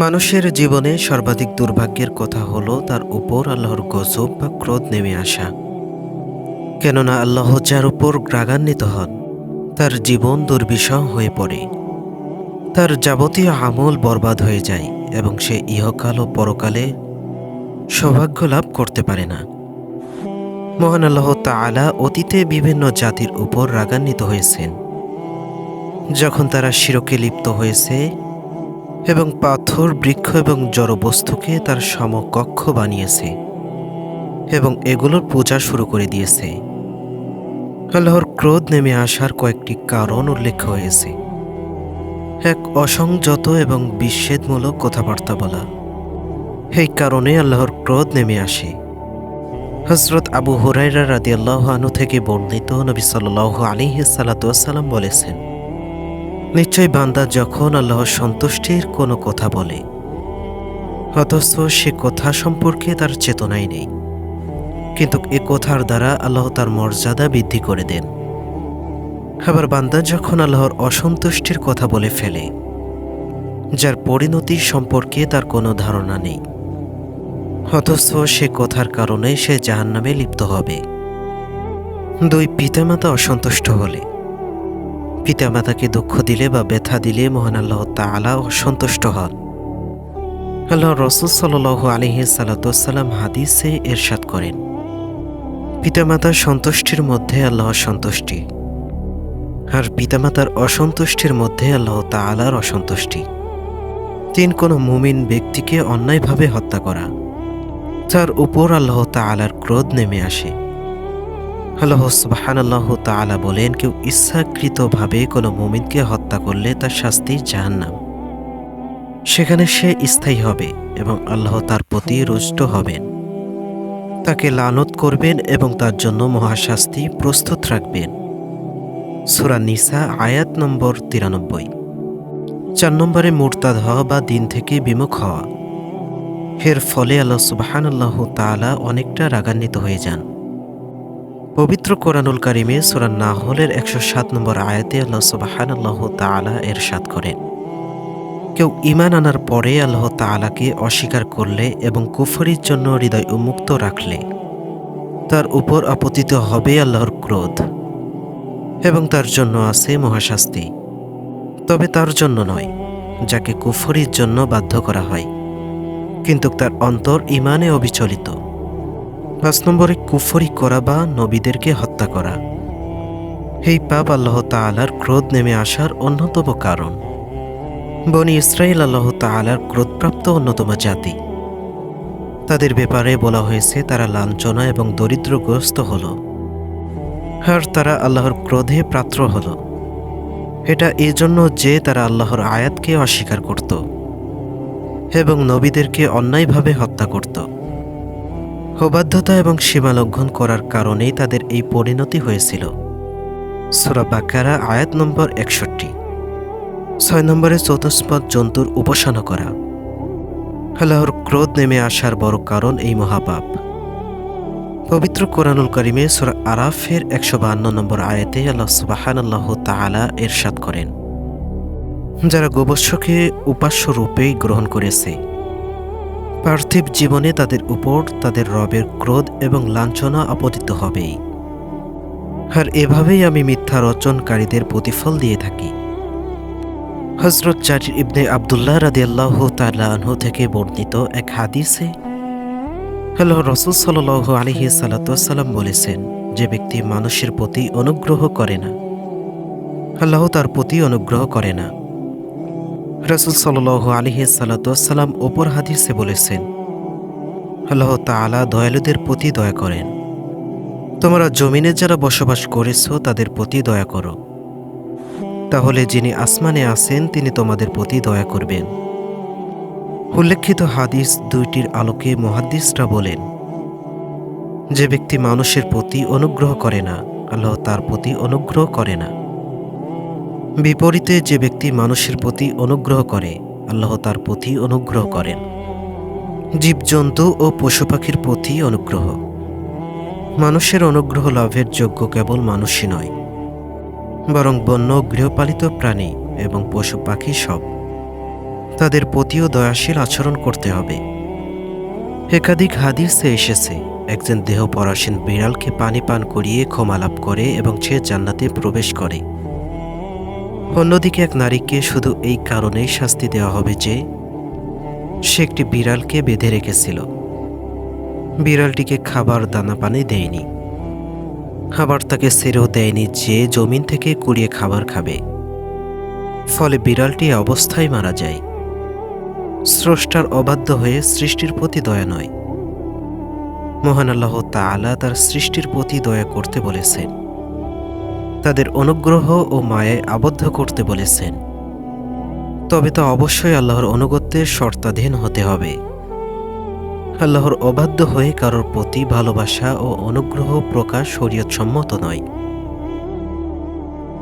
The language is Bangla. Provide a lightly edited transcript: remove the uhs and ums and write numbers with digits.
মানুষের জীবনে সর্বাধিক দুর্ভাগ্যের কথা হলো তার উপর আল্লাহর গজব বা ক্রোধ নেমে আসা। কেননা আল্লাহ যার উপর রাগান্বিত হন তার জীবন দুর্বিষহ হয়ে পড়ে, তার যাবতীয় আমল বরবাদ হয়ে যায় এবং সে ইহকাল ও পরকালে সৌভাগ্য লাভ করতে পারে না। মহান আল্লাহ তাআলা অতীতে বিভিন্ন জাতির উপর রাগান্বিত হয়েছেন যখন তারা শিরকে লিপ্ত হয়েছে এবং পাথর, বৃক্ষ এবং জড়বস্তুকে তার সমকক্ষ বানিয়েছে এবং এগুলোর পূজা শুরু করে দিয়েছে। আল্লাহর ক্রোধ নেমে আসার কয়েকটি কারণ উল্লেখ হয়েছে। এক, অসংযত এবং বিচ্ছেদমূলক কথাবার্তা বলা। এই কারণে আল্লাহর ক্রোধ নেমে আসে। হযরত আবু হুরায়রা রাদিয়াল্লাহু আনহু থেকে বর্ণিত, নবী সাল্লাল্লাহু আলাইহি সাল্লাম বলেছেন, নিশ্চয় বান্দা যখন আল্লাহর সন্তুষ্টির কোনো কথা বলে অথচ সে কথা সম্পর্কে তার চেতনাই নেই, কিন্তু এ কথার দ্বারা আল্লাহ তার মর্যাদা বৃদ্ধি করে দেন। আবার বান্দা যখন আল্লাহর অসন্তুষ্টির কথা বলে ফেলে যার পরিণতি সম্পর্কে তার কোনো ধারণা নেই, অথচ সে কথার কারণে সে জাহান্নামে লিপ্ত হবে। দুই, পিতামাতা অসন্তুষ্ট হলে। পিতামাতাকে দুঃখ দিলে বা ব্যথা দিলে মহান আল্লাহ তাআলা অসন্তুষ্ট হন। আল্লাহ রাসূল সাল্লাল্লাহু আলাইহি সাল্লাম হাদিসে ইরশাদ করেন, পিতামাতার সন্তুষ্টির মধ্যে আল্লাহর সন্তুষ্টি, আর পিতামাতার অসন্তুষ্টির মধ্যে আল্লাহ তাআলার অসন্তুষ্টি। তিন, কোনো মুমিন ব্যক্তিকে অন্যায়ভাবে হত্যা করা, তার উপর আল্লাহ তাআলার ক্রোধ নেমে আসে। আল্লাহ সুবহানাল্লাহু তাআলা বলেন, কেউ ইচ্ছাকৃতভাবে কোনো মুমিনকে হত্যা করলে তার শাস্তি জাহান্নাম, সেখানে সে স্থায়ী হবে এবং আল্লাহ তার প্রতি রুষ্ট হবেন, তাকে লানত করবেন এবং তার জন্য মহাশাস্তি প্রস্তুত রাখবেন। সূরা নিসা আয়াত নম্বর 93। 4 নম্বরে মুরতাদ হওয়া বা দিন থেকে বিমুখ হওয়া। এর ফলে আল্লাহ সুবহানাল্লাহু তাআলা অনেকটা রাগান্বিত হয়ে যান। পবিত্র কোরআনুল কারিমে সূরা নাহলের 107 নম্বর আয়াতে আল্লাহ সুবহানাল্লাহু তাআলা ইরশাদ করেন, কেউ ঈমান আনার পরে আল্লাহ তাআলাকে অস্বীকার করলে এবং কুফরির জন্য হৃদয় উন্মুক্ত রাখলে তার উপর আপতিত হবে আল্লাহর ক্রোধ এবং তার জন্য আছে মহাশাস্তি। তবে তার জন্য নয় যাকে কুফরির জন্য বাধ্য করা হয় কিন্তু তার অন্তর ঈমানে অবিচলিত। 5 নম্বরে কুফরি করা বা নবীদেরকে হত্যা করা। এই পাপ আল্লাহ তাআলার ক্রোধ নেমে আসার অন্যতম কারণ। বনী ইসরাইল আল্লাহ তাআলার ক্রোধপ্রাপ্ত অন্যতম জাতি। তাদের ব্যাপারে বলা হয়েছে তারা লাঞ্ছনা এবং দরিদ্রগ্রস্ত হল, আর তারা আল্লাহর ক্রোধে পাত্র হল। এটা এজন্য যে তারা আল্লাহর আয়াতকে অস্বীকার করত এবং নবীদেরকে অন্যায়ভাবে হত্যা করত। অবাধ্যতা এবং সীমালঙ্ঘন করার কারণেই তাদের এই পরিণতি হয়েছিল। সূরা বাকারা আয়াত নম্বর 61। 6 নম্বরে চতুষ্পদ জন্তুর উপাসনা করা। আল্লাহর ক্রোধ নেমে আসার বড় কারণ এই মহাপাপ। পবিত্র কোরআনুল কারিমে সূরা আরাফের 152 নম্বর আয়াতে আল্লাহ সুবহানাল্লাহু তাআলা ইরশাদ করেন, যারা গোবৎসকে উপাস্য রূপেই গ্রহণ করেছে পার্থিব জীবনে তাদের উপর তাদের রবের ক্রোধ এবং লাঞ্ছনা আপতিত হবেই, আর এভাবেই আমি মিথ্যা রচনকারীদের প্রতিফল দিয়ে থাকি। হযরত জারির ইবনে আব্দুল্লাহ রাদিয়াল্লাহু তাআলা আনহু থেকে বর্ণিত এক হাদিসে আল্লাহ রাসূল সাল্লাল্লাহু আলাইহি সাল্লাম বলেছেন, যে ব্যক্তি মানুষের প্রতি অনুগ্রহ করে না আল্লাহ তার প্রতি অনুগ্রহ করে না। রাসূল সাল্লাল্লাহু আলাইহি সাল্লাম অপর হাদিসে বলেছেন, আল্লাহ তাআলা দয়ালুদের প্রতি দয়া করেন। তোমরা জমিনে যারা বসবাস করেছো তাদের প্রতি দয়া করো, তাহলে যিনি আসমানে আছেন তিনি তোমাদের প্রতি দয়া করবেন। উল্লেখিত হাদিস দুইটির আলোকে মুহাদ্দিসরা বলেন, যে ব্যক্তি মানুষের প্রতি অনুগ্রহ করে না আল্লাহ তার প্রতি অনুগ্রহ করে না। বিপরীতে যে ব্যক্তি মানুষের প্রতি অনুগ্রহ করে আল্লাহ তার প্রতি অনুগ্রহ করেন। জীবজন্তু ও পশু পাখির প্রতি অনুগ্রহ। মানুষের অনুগ্রহ লাভের যোগ্য কেবল মানুষই নয়, বরং বন্য গৃহপালিত প্রাণী এবং পশু পাখি সব। তাদের প্রতিও দয়াশীল আচরণ করতে হবে। একাধিক হাদিসে এসেছে, একজন দেহ পরাসীন বিড়ালকে পানি পান করিয়ে ক্ষমা লাভ করে এবং সে জান্নাতে প্রবেশ করে। অন্যদিকে এক নারীকে শুধু এই কারণেই শাস্তি দেওয়া হবে যে সে একটি বিড়ালকে বেঁধে রেখেছিল, বিড়ালটিকে খাবার দানা পানি দেয়নি, খাবার তাকে ছেড়েও দেয়নি যে জমিন থেকে কুড়িয়ে খাবার খাবে। ফলে বিড়ালটি অবস্থায় মারা যায়। স্রষ্টার অবাধ্য হয়ে সৃষ্টির প্রতি দয়া নয়। মহান আল্লাহ তাআলা তার সৃষ্টির প্রতি দয়া করতে বলেছেন, তাদের অনুগ্রহ ও মায়ায় আবদ্ধ করতে বলেছেন। তবে তা অবশ্যই আল্লাহর অনুগত্যের শর্তাধীন হতে হবে। আল্লাহর অবাধ্য হয়ে কারোর প্রতি ভালোবাসা ও অনুগ্রহ প্রকাশ শরীয়তসম্মত নয়।